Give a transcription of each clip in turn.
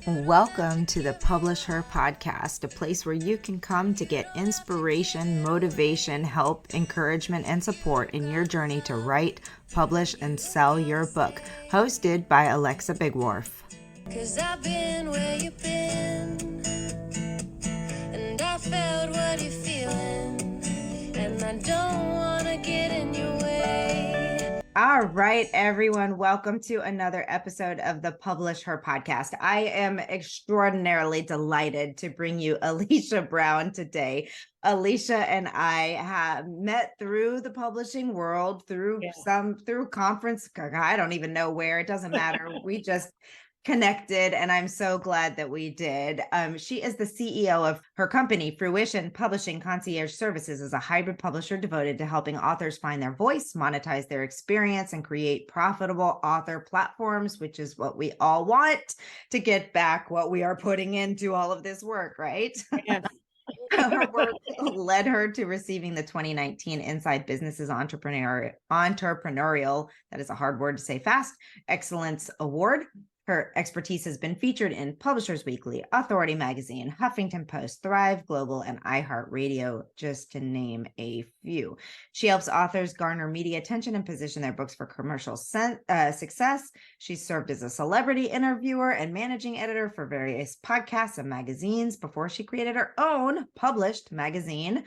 Welcome to the Publish Her podcast, a place where you can come to get inspiration, motivation, help, encouragement, and support in your journey to write, publish, and sell your book. Hosted by Alexa Bigwharf. 'Cause I've been where you've been, and I felt what you're feeling, and I don't want to get in your way. All right, everyone. Welcome to another episode of the Publish Her podcast. I am extraordinarily delighted to bring you Alesha Brown today. Alesha and I have met through the publishing world, through conference. I don't even know where. It doesn't matter. We just connected, and I'm so glad that we did. She is the CEO of her company, Fruition Publishing Concierge Services, is a hybrid publisher devoted to helping authors find their voice, monetize their experience, and create profitable author platforms, which is what we all want to get back what we are putting into all of this work, right? Yes. Her work led her to receiving the 2019 Inside Businesses Entrepreneurial, that is a hard word to say fast, Excellence Award. Her expertise has been featured in Publishers Weekly, Authority Magazine, Huffington Post, Thrive Global, and iHeartRadio, just to name a few. She helps authors garner media attention and position their books for commercial success. She served as a celebrity interviewer and managing editor for various podcasts and magazines before she created her own published magazine,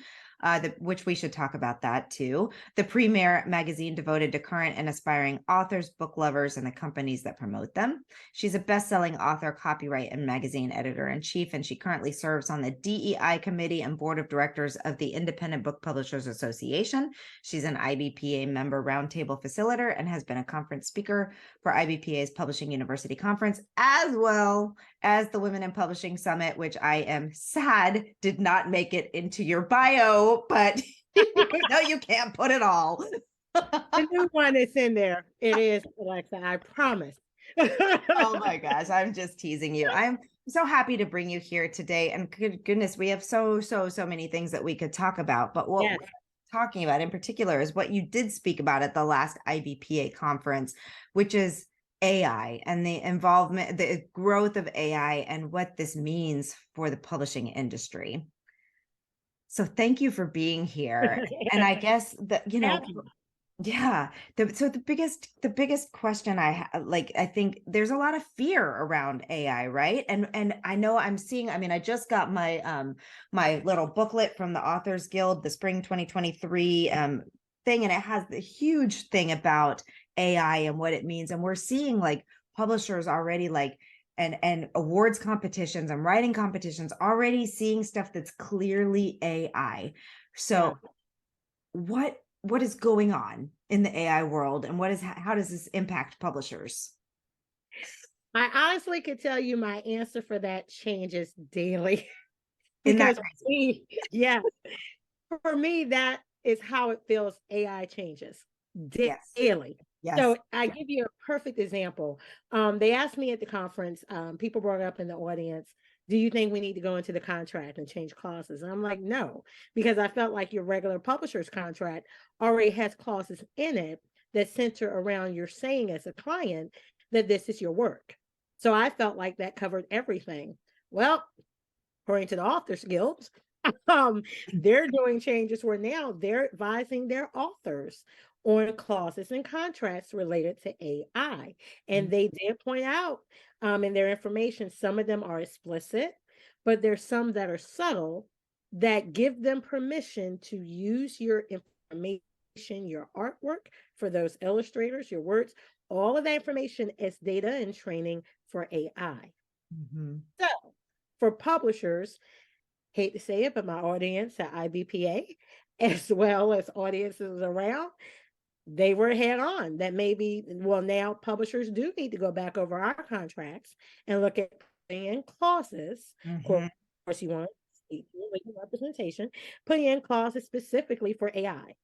which we should talk about that too. The premier magazine devoted to current and aspiring authors, book lovers, and the companies that promote them. She's a best-selling author, copyright, and magazine editor-in-chief, and she currently serves on the DEI committee and board of directors of the Independent Book Publishers Association. She's an IBPA member roundtable facilitator and has been a conference speaker for IBPA's Publishing University Conference, as well as the Women in Publishing Summit, which I am sad did not make it into your bio, but no, you can't put it all. The new one is in there. It is, Alexa, I promise. Oh my gosh, I'm just teasing you. I'm so happy to bring you here today. And goodness, we have so many things that we could talk about. But what we're talking about in particular is what you did speak about at the last IBPA conference, which is AI and the involvement, the growth of AI and what this means for the publishing industry. So thank you for being here. And I guess that, so the biggest question I think there's a lot of fear around AI, right? And I know I just got my my little booklet from the Authors Guild, the Spring 2023 thing, and it has the huge thing about AI and what it means. And we're seeing like publishers already and awards competitions and writing competitions already seeing stuff that's clearly AI. So what is going on in the AI world, and how does this impact publishers? I honestly could tell you my answer for that changes daily. Because for me, that is how it feels. AI changes daily. Yes. So I give you a perfect example. They asked me at the conference, people brought up in the audience, do you think we need to go into the contract and change clauses? And I'm like, no, because I felt like your regular publisher's contract already has clauses in it that center around your saying as a client that this is your work. So I felt like that covered everything. Well, according to the Authors Guild, they're doing changes where now they're advising their authors on clauses and contracts related to AI. And they did point out in their information, some of them are explicit, but there's some that are subtle that give them permission to use your information, your artwork for those illustrators, your words, all of that information as data and training for AI. Mm-hmm. So for publishers, hate to say it, but my audience at IBPA, as well as audiences around, they were head on that now publishers do need to go back over our contracts and look at putting in clauses. Mm-hmm. Of course, you want representation, putting in clauses specifically for AI.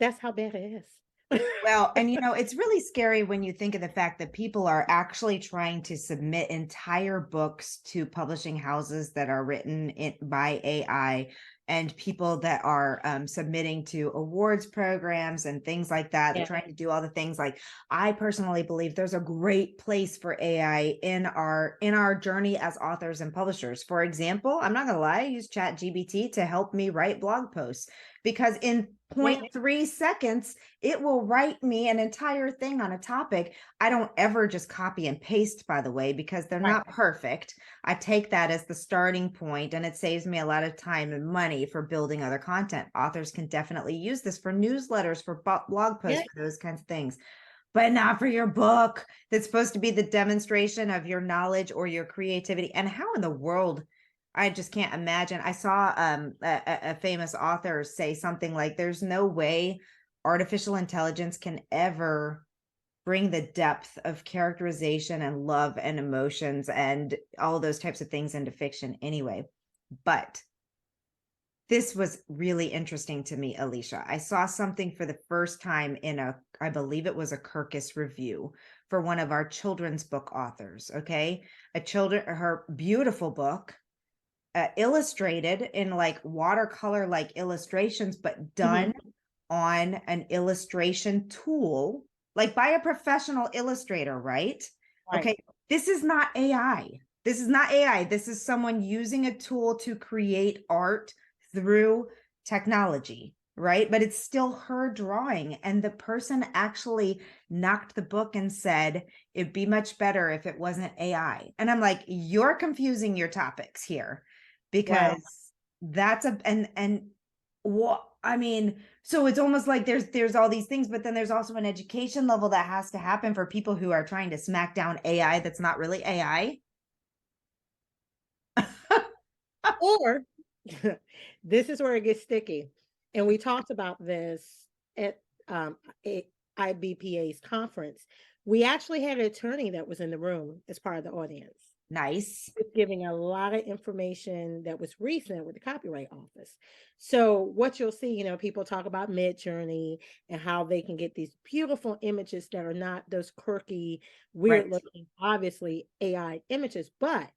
That's how bad it is. Well, and it's really scary when you think of the fact that people are actually trying to submit entire books to publishing houses that are written by AI and people that are submitting to awards programs and things like that. They're trying to do all the things. Like, I personally believe there's a great place for AI in our journey as authors and publishers. For example, I'm not gonna lie, I use ChatGPT to help me write blog posts, because in 0.3 seconds, it will write me an entire thing on a topic. I don't ever just copy and paste, by the way, because they're not perfect. I take that as the starting point, and it saves me a lot of time and money for building other content. Authors can definitely use this for newsletters, for blog posts, for those kinds of things, but not for your book. That's supposed to be the demonstration of your knowledge or your creativity. And how in the world, I just can't imagine. I saw a famous author say something like, there's no way artificial intelligence can ever bring the depth of characterization and love and emotions and all those types of things into fiction anyway. But this was really interesting to me, Alesha. I saw something for the first time in I believe it was a Kirkus review for one of our children's book authors. Okay. Her beautiful book, illustrated in like watercolor, like illustrations, but done on an illustration tool, like by a professional illustrator, right? Okay. This is not AI. This is not AI. This is someone using a tool to create art through technology, right? But it's still her drawing. And the person actually knocked the book and said, it'd be much better if it wasn't AI. And I'm like, you're confusing your topics here, because that's what I mean. So it's almost like there's all these things, but then there's also an education level that has to happen for people who are trying to smack down AI that's not really AI. Or this is where it gets sticky. And we talked about this at IBPA's conference. We actually had an attorney that was in the room as part of the audience. Nice. Giving a lot of information that was recent with the Copyright Office. So what you'll see, people talk about Midjourney and how they can get these beautiful images that are not those quirky, weird looking, obviously AI images, but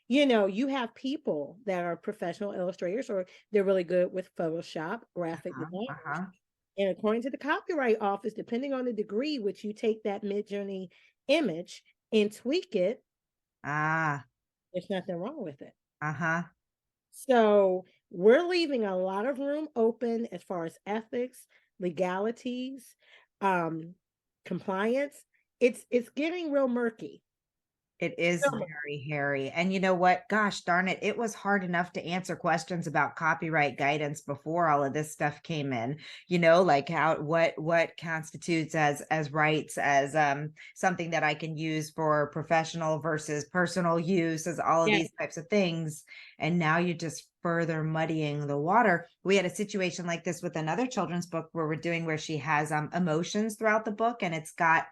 you have people that are professional illustrators, or they're really good with Photoshop, graphic design. And according to the Copyright Office, depending on the degree which you take that Midjourney image and tweak it, there's nothing wrong with it. So we're leaving a lot of room open as far as ethics, legalities, compliance. It's getting real murky. It is very hairy. And you know what? Gosh darn it. It was hard enough to answer questions about copyright guidance before all of this stuff came in, like what constitutes as rights, as something that I can use for professional versus personal use, as all of these types of things. And now you're just further muddying the water. We had a situation like this with another children's book where she has emotions throughout the book, and it's got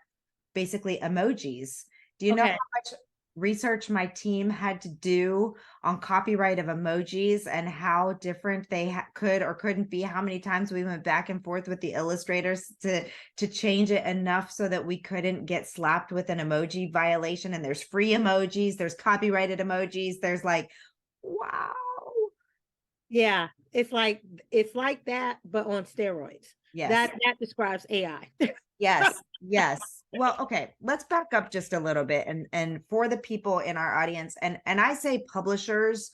basically emojis. Do you know how much research my team had to do on copyright of emojis and how different they could or couldn't be? How many times we went back and forth with the illustrators to change it enough so that we couldn't get slapped with an emoji violation? And there's free emojis, there's copyrighted emojis, there's like, wow. Yeah, it's like that, but on steroids. Yes. That describes AI. Yes. Well, okay, let's back up just a little bit. And for the people in our audience, and I say publishers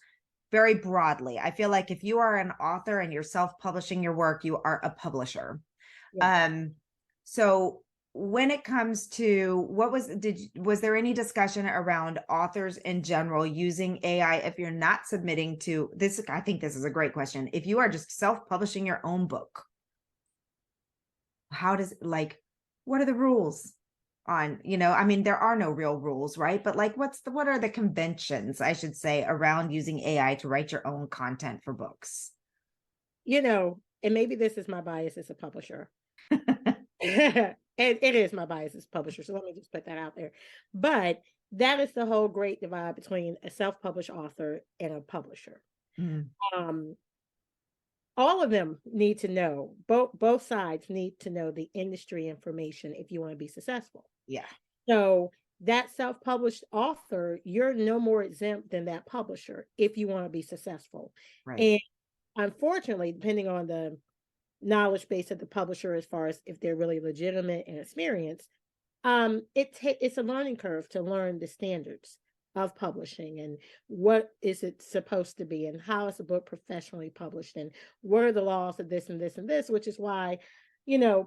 very broadly, I feel like if you are an author and you're self-publishing your work, you are a publisher. So when it comes to was there any discussion around authors in general using AI if you're not submitting to this? I think this is a great question. If you are just self-publishing your own book, what are the rules on, there are no real rules, right? But like, what are the conventions, I should say, around using AI to write your own content for books? And maybe this is my bias as a publisher. And it is my bias as a publisher. So let me just put that out there. But that is the whole great divide between a self-published author and a publisher. All of them need to know, both sides need to know the industry information if you want to be successful. Yeah. So that self-published author, you're no more exempt than that publisher if you want to be successful. Right. And unfortunately, depending on the knowledge base of the publisher, as far as if they're really legitimate and experienced, it's a learning curve to learn the standards of publishing and what is it supposed to be and how is a book professionally published and what are the laws of this and this and this, which is why,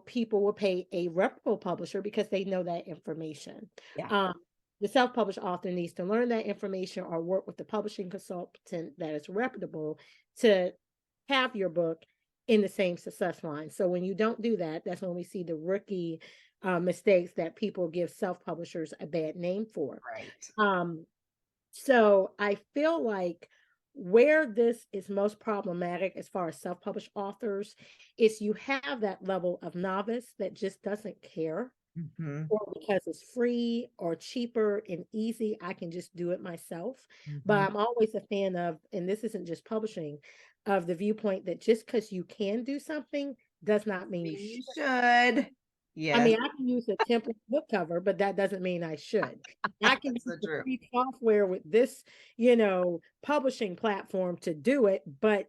people will pay a reputable publisher because they know that information. Yeah. The self-published author needs to learn that information or work with the publishing consultant that is reputable to have your book in the same success line. So when you don't do that, that's when we see the rookie mistakes that people give self-publishers a bad name for. Right. So I feel like where this is most problematic as far as self-published authors is you have that level of novice that just doesn't care, Mm-hmm. or because it's free or cheaper and easy, I can just do it myself. But Mm-hmm. I'm always a fan of, and this isn't just publishing, of the viewpoint that just because you can do something does not mean you You should. should. I Yes. mean, I can use a template book cover, but that doesn't mean I should. I can That's so use the true. free software with this, publishing platform to do it, but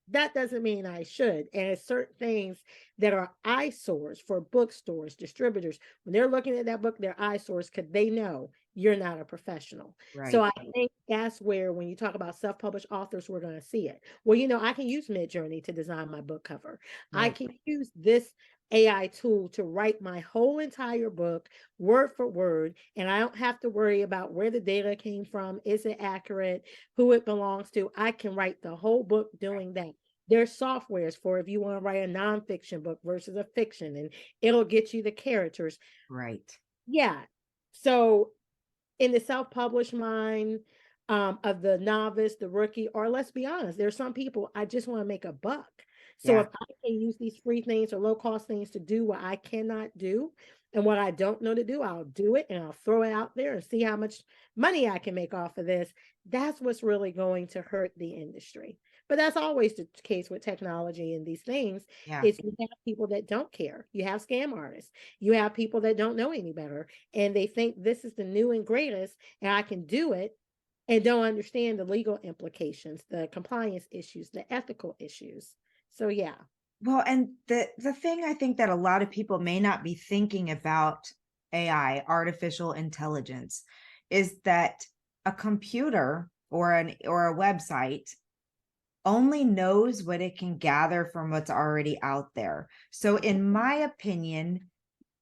that doesn't mean I should. And it's certain things that are eyesores for bookstores, distributors. When they're looking at that book, they're eyesores because they know you're not a professional. So Right. I think that's where, when you talk about self-published authors, we're going to see it. Well, I can use Midjourney to design my book cover. I Right. can use this AI tool to write my whole entire book word for word, and I don't have to worry about where the data came from, is it accurate, who it belongs to. I can write the whole book doing that. There's softwares for if you want to write a nonfiction book versus a fiction, and it'll get you the characters. Right. Yeah. So in the self-published mind, of the novice, the rookie, or let's be honest, there's some people, I just want to make a buck. So Yeah. if I can use these free things or low cost things to do what I cannot do and what I don't know to do, I'll do it and I'll throw it out there and see how much money I can make off of this. That's what's really going to hurt the industry. But that's always the case with technology and these things. Yeah. Is you have people that don't care. You have scam artists. You have people that don't know any better and they think this is the new and greatest and I can do it and don't understand the legal implications, the compliance issues, the ethical issues. So yeah. Well, and the thing I think that a lot of people may not be thinking about AI, artificial intelligence, is that a computer or a website only knows what it can gather from what's already out there. So in my opinion,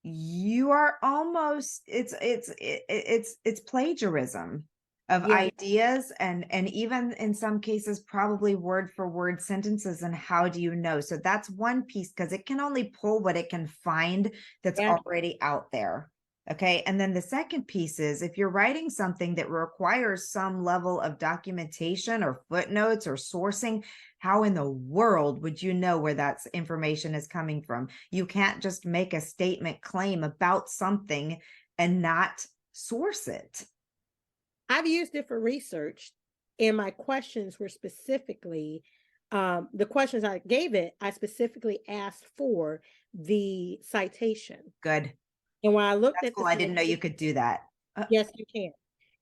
you are almost it's plagiarism of Yeah. ideas and even in some cases probably word for word sentences. And how do you know? So that's one piece, because it can only pull what it can find that's Yeah. already out there. Okay. And then the second piece is, if you're writing something that requires some level of documentation or footnotes or sourcing, how in the world would you know where that information is coming from? You can't just make a statement claim about something and not source it. I've used it for research, and my questions were specifically the questions I gave it, I specifically asked for the citation. Good. And when I looked That's at the cool. I didn't know you citation, could do that. yes, you can.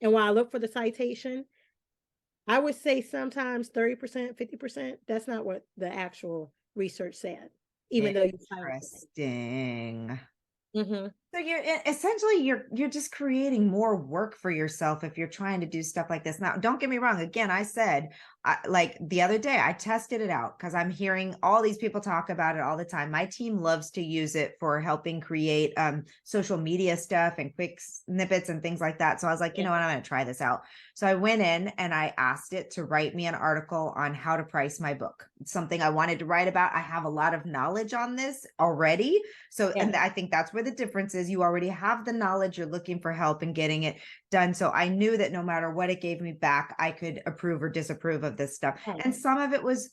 And when I look for the citation, I would say sometimes 30%, 50%. That's not what the actual research said, even though you cited it. Interesting. Mm-hmm. So you're essentially you're just creating more work for yourself if you're trying to do stuff like this. Now, don't get me wrong. Again, I said, like the other day, I tested it out because I'm hearing all these people talk about it all the time. My team loves to use it for helping create social media stuff and quick snippets and things like that. So I was like, you know what, I'm going to try this out. So I went in and I asked it to write me an article on how to price my book. It's something I wanted to write about. I have a lot of knowledge on this already. So, and I think that's where the difference is. You already have the knowledge, you're looking for help in getting it done. So I knew that no matter what it gave me back, I could approve or disapprove of this stuff. And some of it was,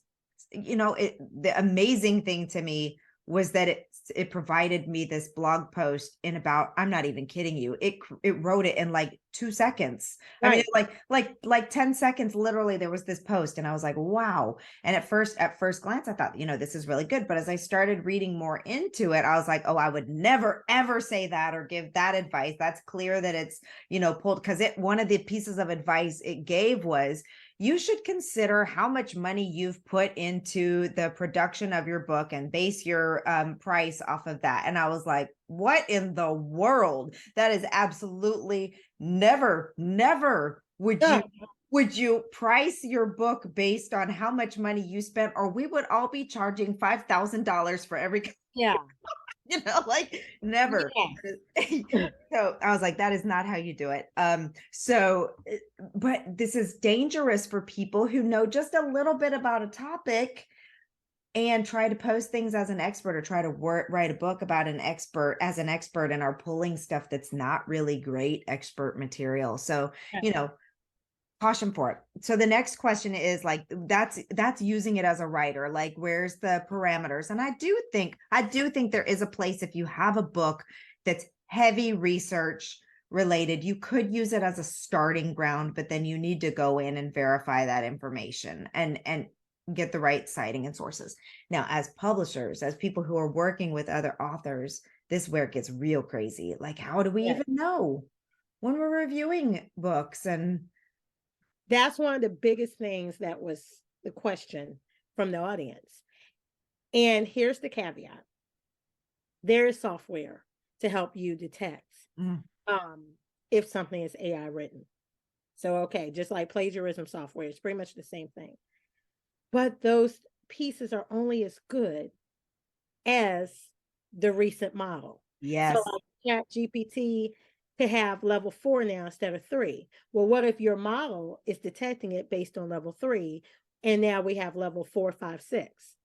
the amazing thing to me was that it provided me this blog post in about, I'm not even kidding you, it wrote it in like 2 seconds. I mean, like 10 seconds, literally there was this post and I was like, wow. And at first glance, I thought, this is really good. But as I started reading more into it, I was like, oh, I would never, ever say that or give that advice. That's clear that it's, pulled, because one of the pieces of advice it gave was, you should consider how much money you've put into the production of your book and base your price off of that. And I was like, what in the world? That is absolutely never would you price your book based on how much money you spent, or we would all be charging $5,000 for every Yeah. like never. So I was like, that is not how you do it. But this is dangerous for people who know just a little bit about a topic and try to post things as an expert, or try to write a book about an expert as an expert, and are pulling stuff that's not really great expert material. So, caution for it. So the next question is like, that's using it as a writer, like where's the parameters? And I do think there is a place, if you have a book that's heavy research related, you could use it as a starting ground, but then you need to go in and verify that information and get the right citing and sources. Now, as publishers, as people who are working with other authors, this is where it gets real crazy. Like, how do we even know when we're reviewing books? And that's one of the biggest things that was the question from the audience. And here's the caveat. There is software to help you detect if something is AI written. So, okay, just like plagiarism software, it's pretty much the same thing. But those pieces are only as good as the recent model. yes. So like ChatGPT to have level 4 now instead of 3. Well, what if your model is detecting it based on level 3, and now we have level 4, 5, 6?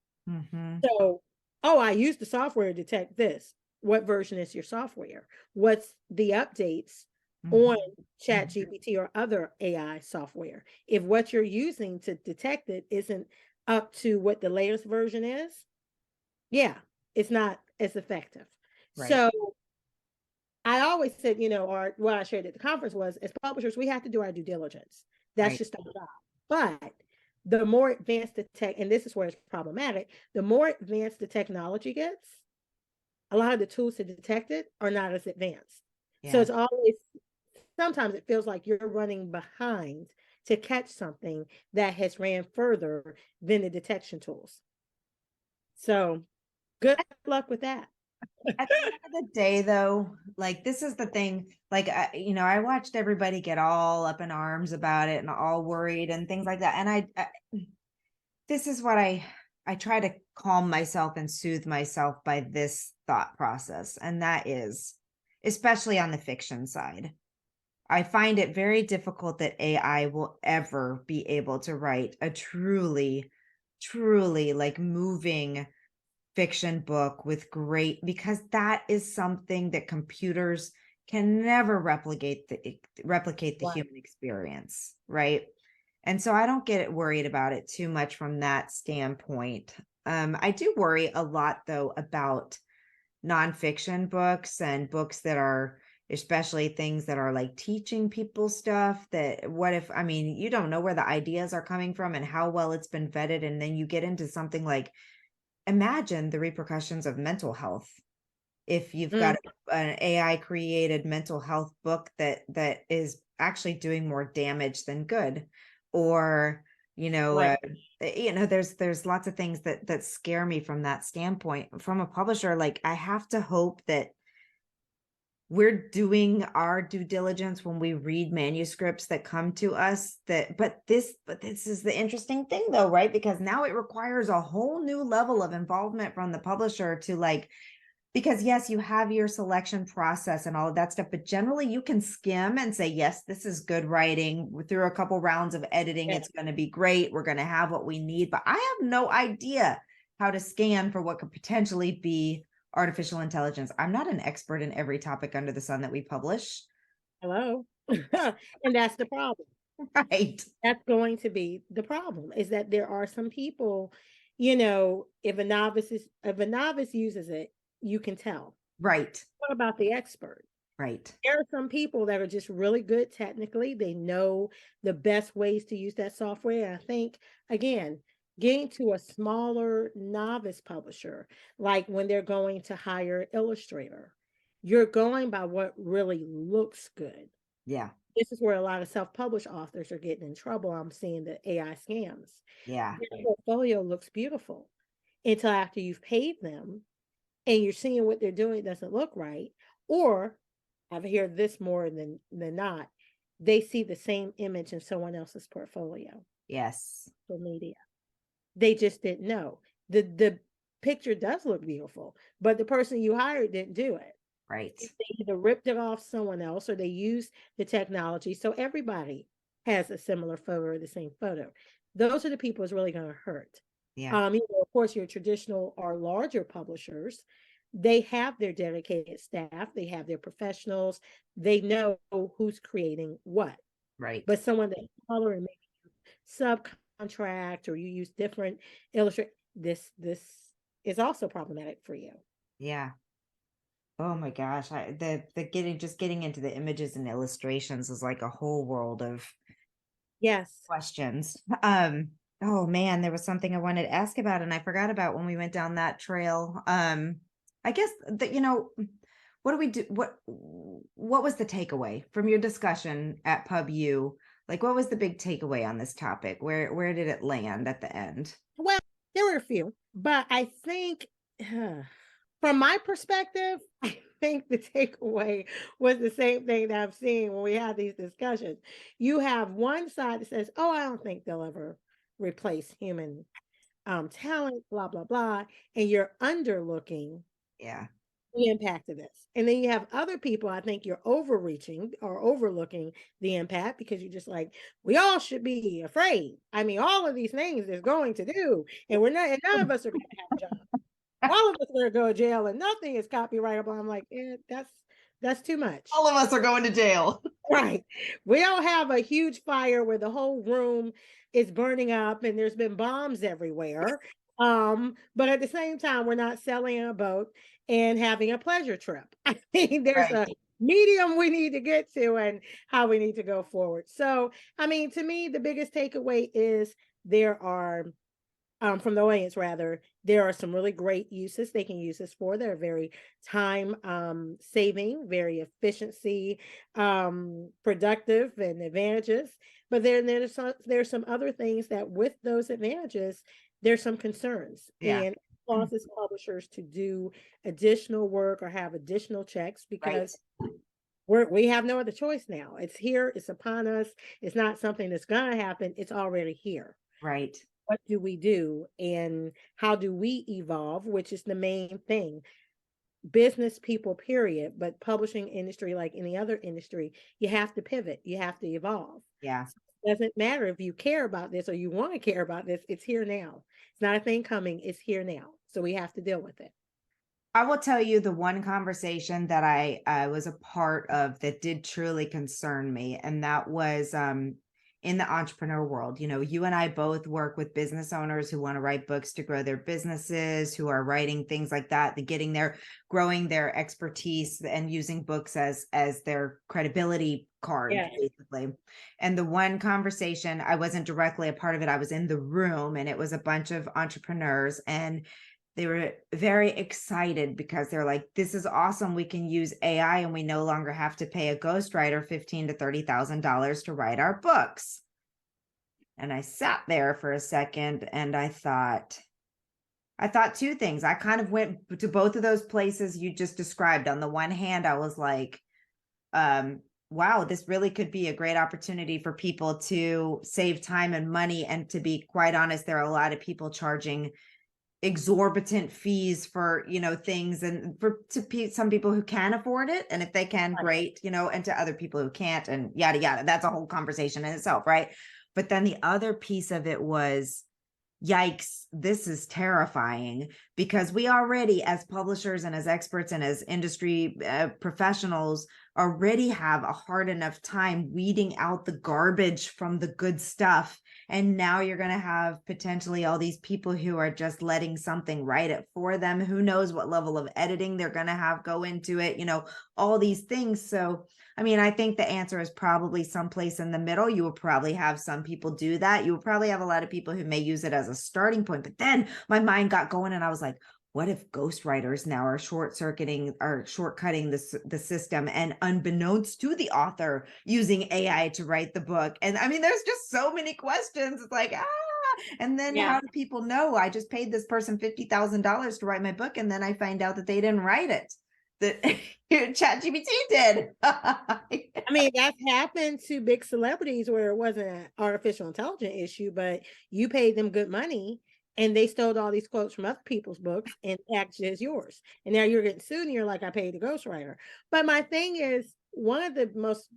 So, I used the software to detect this. What version is your software? What's the updates on ChatGPT or other AI software? If what you're using to detect it isn't up to what the latest version is, it's not as effective. Right. So I always said, or what I shared at the conference was, as publishers, we have to do our due diligence. That's just our job. But the more advanced the tech, and this is where it's problematic, the more advanced the technology gets, a lot of the tools to detect it are not as advanced. So it's always, sometimes it feels like you're running behind to catch something that has ran further than the detection tools. So good luck with that. At the end of the day, though, like, this is the thing, like, I watched everybody get all up in arms about it and all worried and things like that. And this is what I try to calm myself and soothe myself by this thought process. And that is, especially on the fiction side, I find it very difficult that AI will ever be able to write a truly like moving fiction book with great, because that is something that computers can never replicate the human experience, right? And so I don't get worried about it too much from that standpoint. I do worry a lot, though, about nonfiction books and books that are, especially things that are like teaching people stuff, that what if, you don't know where the ideas are coming from and how well it's been vetted. And then you get into something like, imagine the repercussions of mental health if you've got an AI created mental health book that is actually doing more damage than good. Or there's lots of things that scare me from that standpoint. From a publisher, like, I have to hope that we're doing our due diligence when we read manuscripts that come to us, but this is the interesting thing, though, right? Because now it requires a whole new level of involvement from the publisher to, like, because yes, you have your selection process and all of that stuff, but generally you can skim and say, yes, this is good writing. Through a couple rounds of editing, it's going to be great. We're going to have what we need, but I have no idea how to scan for what could potentially be artificial intelligence. I'm not an expert in every topic under the sun that we publish. Hello. And that's the problem. Right. That's going to be the problem, is that there are some people, if a novice uses it, you can tell. Right. What about the expert? Right. There are some people that are just really good technically. They know the best ways to use that software. I think, again, getting to a smaller novice publisher, like when they're going to hire an illustrator, you're going by what really looks good. Yeah. this is where a lot of self-published authors are getting in trouble. I'm seeing the AI scams. Yeah. Their portfolio looks beautiful until after you've paid them and you're seeing what they're doing doesn't look right. Or I've heard this more than not, they see the same image in someone else's portfolio, Yes. social media. They just didn't know. The picture does look beautiful, but the person you hired didn't do it. Right. They either ripped it off someone else or they used the technology. So everybody has a similar photo or the same photo. Those are the people it's really going to hurt. Yeah. Of course, your traditional or larger publishers, they have their dedicated staff, they have their professionals, they know who's creating what. Right. But someone that color and maybe subcontract or you use different illustrate, this is also problematic for you. Yeah. Oh my gosh. The getting into the images and illustrations is like a whole world of Yes. questions. Oh man, there was something I wanted to ask about and I forgot about when we went down that trail. I guess that, what do we do? What was the takeaway from your discussion at Pub U? Like, what was the big takeaway on this topic? Where did it land at the end? Well, there were a few, but I think from my perspective, I think the takeaway was the same thing that I'm seeing when we have these discussions. You have one side that says, "Oh, I don't think they'll ever replace human talent," blah blah blah, and you're underlooking Yeah. the impact of this. And then you have other people, I think you're overreaching or overlooking the impact because you're just like, we all should be afraid. I mean, all of these things is going to do, and we're not, and none of us are going to have jobs. All of us are going to go to jail, and nothing is copyrightable. I'm like, that's too much. All of us are going to jail. Right. We don't have a huge fire where the whole room is burning up and there's been bombs everywhere. But at the same time, we're not selling a boat and having a pleasure trip. I mean, there's a Right. medium we need to get to and how we need to go forward. So, I mean, to me, the biggest takeaway is there are from the audience rather, there are some really great uses they can use this for. They're very time saving, very efficiency productive and advantages. But then there's some other things that with those advantages, there's some concerns Yeah. and causes publishers to do additional work or have additional checks because we have no other choice now. It's here, it's upon us. It's not something that's gonna happen, it's already here. Right. What do we do and how do we evolve, which is the main thing. Business people, period, but publishing industry, like any other industry, you have to pivot, you have to evolve. Yeah. It doesn't matter if you care about this or you want to care about this, it's here now. It's not a thing coming, it's here now. So we have to deal with it. I will tell you the one conversation that I was a part of that did truly concern me, and that was in the entrepreneur world. You and I both work with business owners who want to write books to grow their businesses, who are writing things like that, growing their expertise and using books as their credibility card, basically. And the one conversation, I wasn't directly a part of it. I was in the room and it was a bunch of entrepreneurs and they were very excited because they're like, this is awesome. We can use AI and we no longer have to pay a ghostwriter $15,000 to $30,000 to write our books. And I sat there for a second and I thought two things. I kind of went to both of those places you just described. On the one hand, I was like, wow, this really could be a great opportunity for people to save time and money. And to be quite honest, there are a lot of people charging exorbitant fees for things, and to some people who can afford it, and if they can, great, and to other people who can't, and yada yada. That's a whole conversation in itself, right? But then the other piece of it was, yikes, this is terrifying, because we already, as publishers and as experts and as industry professionals, already have a hard enough time weeding out the garbage from the good stuff. And now you're going to have potentially all these people who are just letting something write it for them. Who knows what level of editing they're going to have go into it, all these things. So, I mean, I think the answer is probably someplace in the middle. You will probably have some people do that. You will probably have a lot of people who may use it as a starting point. But then my mind got going and I was like, what if ghostwriters now are shortcutting the system, and unbeknownst to the author, using AI to write the book? And I mean, there's just so many questions. It's like, and then Yeah. how do people know I just paid this person $50,000 to write my book, and then I find out that they didn't write it, that ChatGPT did? I mean, that's happened to big celebrities where it wasn't an artificial intelligence issue, but you paid them good money and they stole all these quotes from other people's books and acted as yours. And now you're getting sued and you're like, I paid the ghostwriter. But my thing is, one of the most,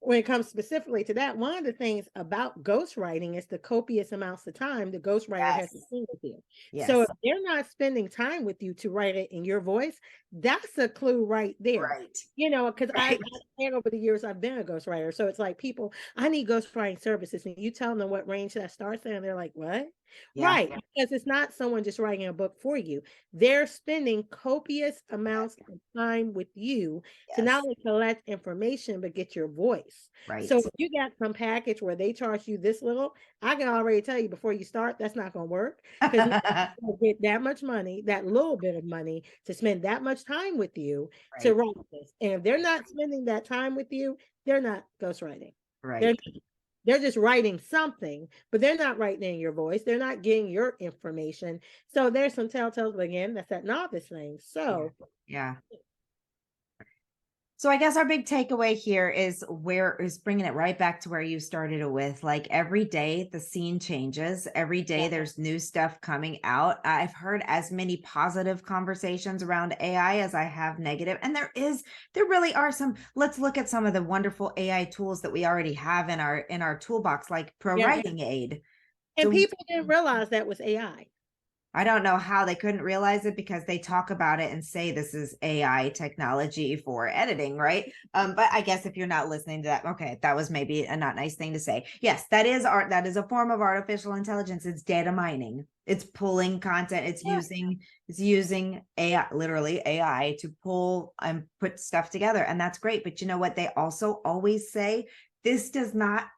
when it comes specifically to that, one of the things about ghostwriting is the copious amounts of time the ghostwriter has to Yes. spend with you. Yes. So if they're not spending time with you to write it in your voice, that's a clue right there. Right. You know, because Right. I over the years I've been a ghostwriter. So it's like, people, I need ghostwriting services, and you tell them what range that starts in, and they're like, what? Yeah. Right. Because it's not someone just writing a book for you. They're spending copious amounts of time with you to Yes. not only collect information, but get your voice. Right. So if you got some package where they charge you this little, I can already tell you before you start, that's not going to work, because you get that much money, that little bit of money, to spend that much time with you to Right. write this. And if they're not spending that time with you, they're not ghostwriting. Right. They're just writing something, but they're not writing in your voice. They're not getting your information. So there's some telltales, but again, that's that novice thing. So Yeah. So I guess our big takeaway here is bringing it right back to where you started it with. Like, every day the scene changes. Every day there's new stuff coming out. I've heard as many positive conversations around AI as I have negative. And there really are some. Let's look at some of the wonderful AI tools that we already have in our toolbox, like Pro Yeah. Writing Aid. And So people didn't realize that was AI. I don't know how they couldn't realize it, because they talk about it and say this is AI technology for editing, right? But I guess if you're not listening to that, okay, that was maybe a not nice thing to say. Yes, that is a form of artificial intelligence. It's data mining. It's pulling content. It's using AI, literally AI, to pull and put stuff together. And that's great. But you know what? They also always say this does not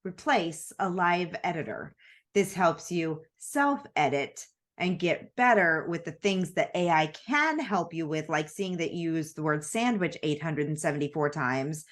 replace a live editor. This helps you self-edit and get better with the things that AI can help you with, like seeing that you use the word sandwich 874 times,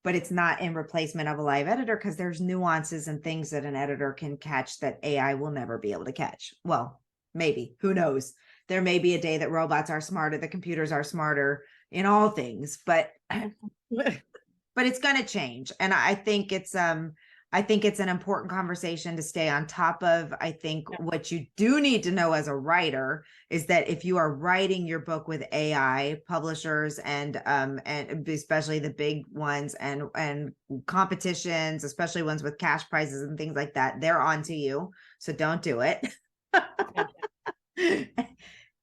but it's not in replacement of a live editor, because there's nuances and things that an editor can catch that AI will never be able to catch. Well, maybe, who knows? There may be a day that robots are smarter, the computers are smarter in all things, but it's going to change. And I think it's an important conversation to stay on top of. I think what you do need to know as a writer is that if you are writing your book with AI, publishers and especially the big ones and competitions, especially ones with cash prizes and things like that, they're onto you. So don't do it.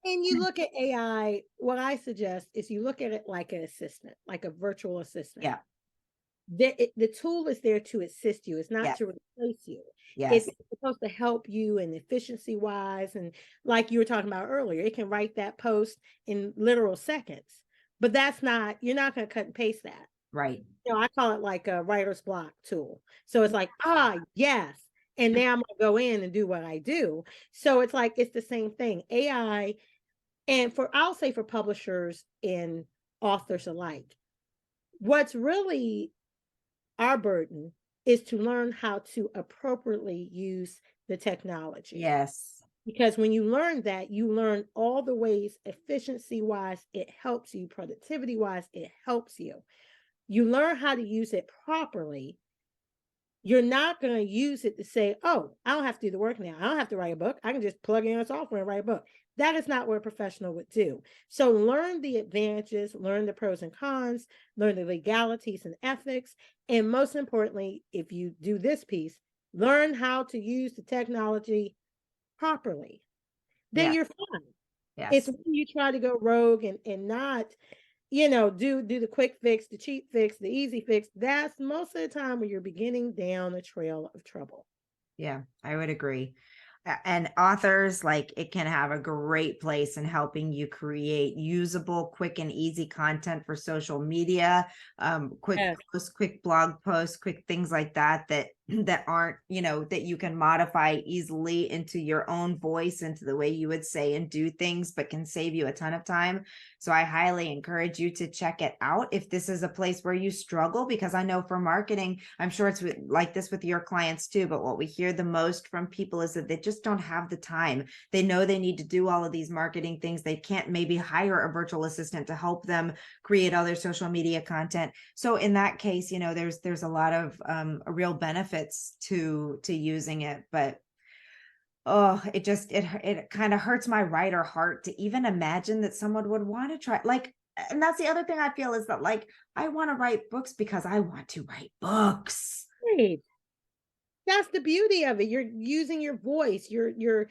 And you look at AI, what I suggest is you look at it like an assistant, like a virtual assistant. Yeah. The tool is there to assist you. It's not Yes. to replace you. Yes. It's supposed to help you in efficiency wise. And like you were talking about earlier, it can write that post in literal seconds, but you're not going to cut and paste that. Right. You know, I call it like a writer's block tool. So it's like, yes. And now I'm going to go in and do what I do. So it's like, it's the same thing. AI, and I'll say for publishers and authors alike, what's really our burden is to learn how to appropriately use the technology. Yes. Because when you learn that, you learn all the ways efficiency wise it helps you, productivity wise it helps you. You learn how to use it properly. You're not going to use it to say, oh, I don't have to do the work now. I don't have to write a book. I can just plug in a software and write a book. That is not what a professional would do. So learn the advantages, learn the pros and cons, learn the legalities and ethics. And most importantly, if you do this piece, learn how to use the technology properly. Then you're fine. Yes. It's when you try to go rogue and not, do the quick fix, the cheap fix, the easy fix. That's most of the time when you're beginning down a trail of trouble. Yeah, I would agree. And authors, like, it can have a great place in helping you create usable, quick and easy content for social media, quick posts, quick blog posts, quick things like that that aren't, that you can modify easily into your own voice, into the way you would say and do things, but can save you a ton of time. So I highly encourage you to check it out if this is a place where you struggle, because I know for marketing, I'm sure it's like this with your clients too, but what we hear the most from people is that they just don't have the time. They know they need to do all of these marketing things. They can't maybe hire a virtual assistant to help them create all their social media content. So in that case, there's a lot of real benefits to using it, but oh, it kind of hurts my writer heart to even imagine that someone would want to try. Like, and that's the other thing I feel is that, like, I want to write books because I want to write books. Right. That's the beauty of it. You're using your voice. You're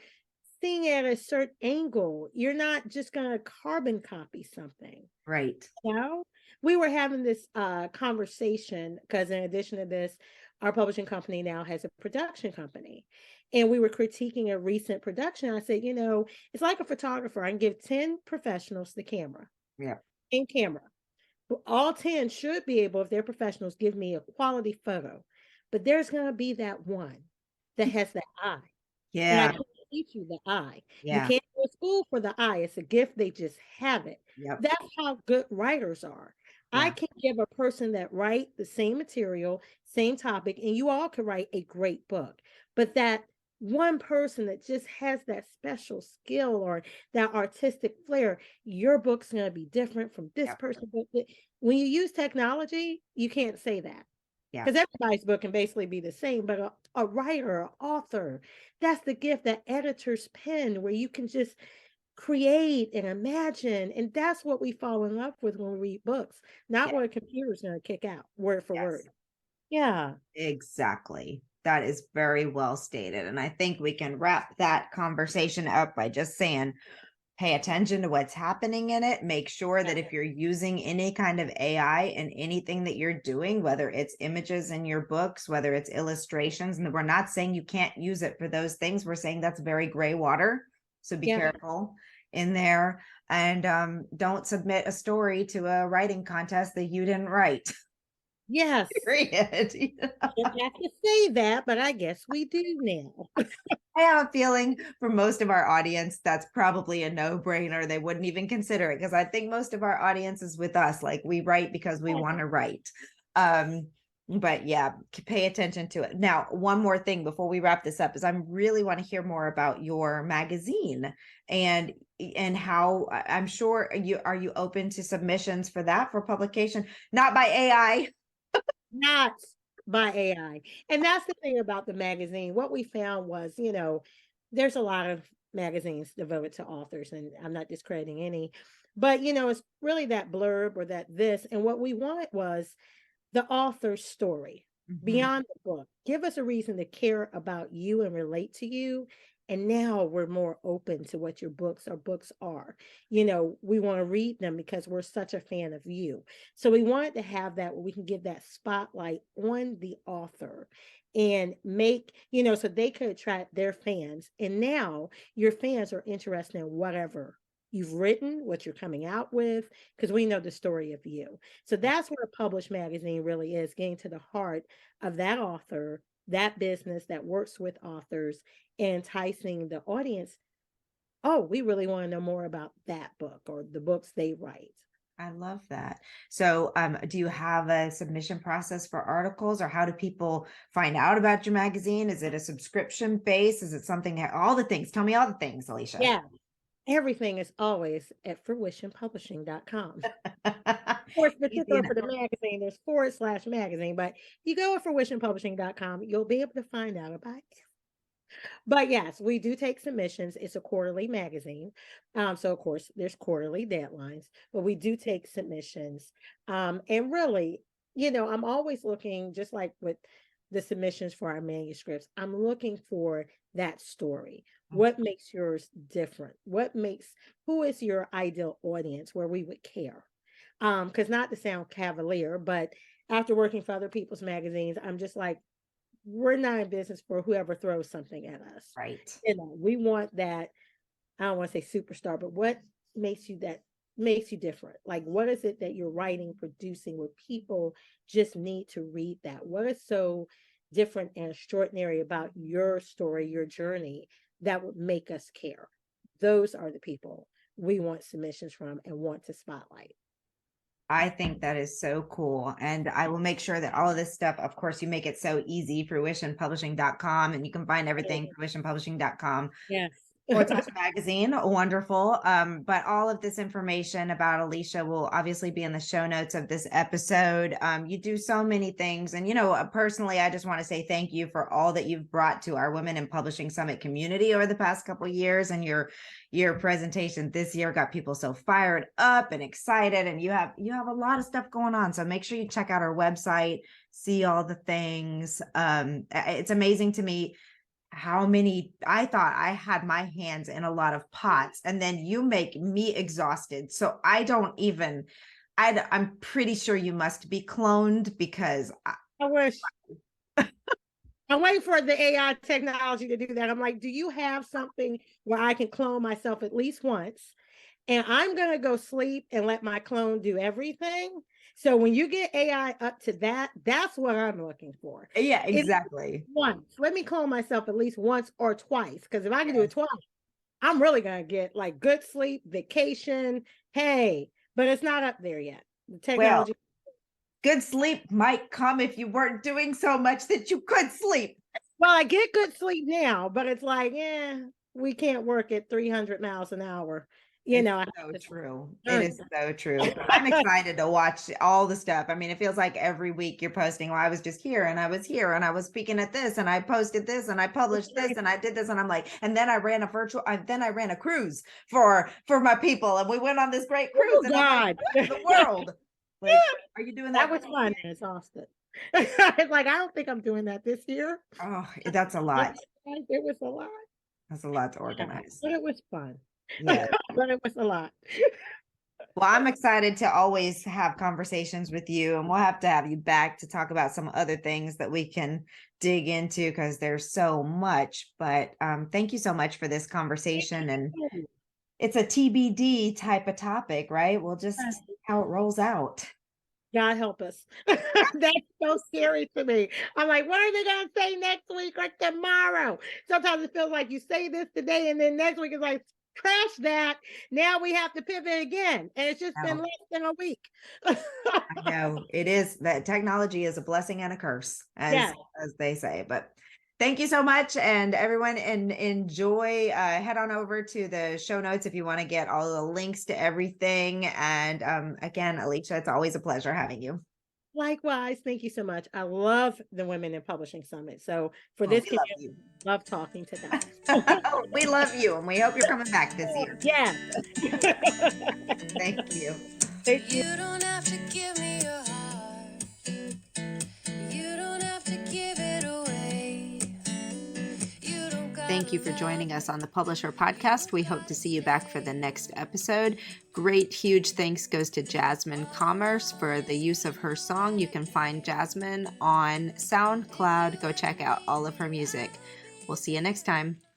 seeing at a certain angle. You're not just gonna carbon copy something. Right. You know? We were having this conversation because in addition to this, our publishing company now has a production company. And we were critiquing a recent production. I said, it's like a photographer. I can give 10 professionals the camera. Yeah. In camera. All 10 should be able, if they're professionals, give me a quality photo. But there's going to be that one that has the eye. And I Yeah. can't teach you the eye. You Yeah. can't go to school for the eye. It's a gift. They just have it. Yep. That's how good writers are. I Yeah. can give a person that write the same material, same topic, and you all could write a great book. But that one person that just has that special skill or that artistic flair, your book's going to be different from this Yep. person. When you use technology, you can't say that. Yeah. Because everybody's book can basically be the same, but a writer, an author, that's the gift, that editor's pen where you can just create and imagine. And that's what we fall in love with when we read books, not Yeah. what a computer's going to kick out word for Yes. word. Yeah. Exactly. That is very well stated. And I think we can wrap that conversation up by just saying, pay attention to what's happening in it. Make sure that if you're using any kind of AI in anything that you're doing, whether it's images in your books, whether it's illustrations, and we're not saying you can't use it for those things. We're saying that's very gray water. So be careful in there, and don't submit a story to a writing contest that you didn't write. Yes. Period. Didn't have to say that, but I guess we do now. I have a feeling for most of our audience, that's probably a no-brainer. They wouldn't even consider it because I think most of our audience is with us. Like, we write because we want to write. But yeah, pay attention to it. Now, one more thing before we wrap this up is I really want to hear more about your magazine and how I'm sure are you open to submissions for that for publication, not by AI. Not by AI. And that's the thing about the magazine. What we found was, there's a lot of magazines devoted to authors, and I'm not discrediting any, but it's really that blurb or that this. And what we wanted was the author's story beyond the book. Give us a reason to care about you and relate to you. And now we're more open to what your books are. We want to read them because we're such a fan of you. So we wanted to have that where we can give that spotlight on the author and make, so they could attract their fans. And now your fans are interested in whatever you've written, what you're coming out with, because we know the story of you. So that's what a published magazine really is, getting to the heart of that author, that business that works with authors, enticing the audience. Oh, we really want to know more about that book or the books they write. I love that. So, do you have a submission process for articles, or how do people find out about your magazine? Is it a subscription base? Is it something, all the things? Tell me all the things, Alesha. Yeah. Everything is always at fruitionpublishing.com. Of course, particular for the magazine, there's /magazine, but you go at fruitionpublishing.com, you'll be able to find out about it. But yes, we do take submissions. It's a quarterly magazine. So of course there's quarterly deadlines, but we do take submissions. And really, I'm always looking, just like with the submissions for our manuscripts, I'm looking for that story. What makes yours different? Who is your ideal audience where we would care? Because not to sound cavalier, but after working for other people's magazines, I'm just like, we're not in business for whoever throws something at us. Right. We want that, I don't want to say superstar, but what makes you different? Like, what is it that you're writing, producing, where people just need to read that? What is so different and extraordinary about your story, your journey, that would make us care. Those are the people we want submissions from and want to spotlight. I think that is so cool. And I will make sure that all of this stuff, of course, you make it so easy, fruitionpublishing.com, and you can find everything fruitionpublishing.com. Yes. Touch Magazine, wonderful. But all of this information about Alesha will obviously be in the show notes of this episode. You do so many things. And, personally, I just want to say thank you for all that you've brought to our Women in Publishing Summit community over the past couple of years. And your presentation this year got people so fired up and excited. And you have a lot of stuff going on. So make sure you check out our website, see all the things. It's amazing to me how many I thought I had my hands in a lot of pots, and then you make me exhausted. So I don't even, I'm pretty sure you must be cloned, because I wish. I'm waiting for the AI technology to do that. I'm like, do you have something where I can clone myself at least once? And I'm going to go sleep and let my clone do everything. So when you get AI up to that, that's what I'm looking for. Yeah, exactly. Once. Let me clone myself at least once or twice. Because if I can do it twice, I'm really going to get like good sleep, vacation. Hey, but it's not up there yet. The technology. Well, good sleep might come if you weren't doing so much that you could sleep. Well, I get good sleep now, but it's like, we can't work at 300 miles an hour. It's so true. It is so true. I'm excited to watch all the stuff. I mean, it feels like every week you're posting, well, I was just here and I was here and I was speaking at this and I posted this and I published this and I did this. And I'm like, and then I ran a cruise for my people. And we went on this great cruise. Oh, God. Like, the world. Like, are you doing that? That was fun and exhausted. It's like, I don't think I'm doing that this year. Oh, that's a lot. It was a lot. That's a lot to organize. But it was fun. Yeah. But it was a lot. Well, I'm excited to always have conversations with you, and we'll have to have you back to talk about some other things that we can dig into, because there's so much. But thank you so much for this conversation. And it's a TBD type of topic, right? We'll just see how it rolls out. God help us. That's so scary to me. I'm like, what are they going to say next week or tomorrow? Sometimes it feels like you say this today and then next week is like, trash that. Now we have to pivot again. And it's just been less than a week. I know it is. That technology is a blessing and a curse, as they say. But thank you so much. And everyone, and enjoy, head on over to the show notes if you want to get all the links to everything. And again, Alesha, it's always a pleasure having you. Likewise, thank you so much. I love the Women in Publishing Summit. So for this community, love talking to them. We love you, and we hope you're coming back this year. Yeah. Thank you. Thank you. You don't have to give me your heart. You don't have to give it away. You don't got Thank you for joining us on the Publisher Podcast. We hope to see you back for the next episode. Great, huge thanks goes to Jasmine Commerce for the use of her song. You can find Jasmine on SoundCloud. Go check out all of her music. We'll see you next time.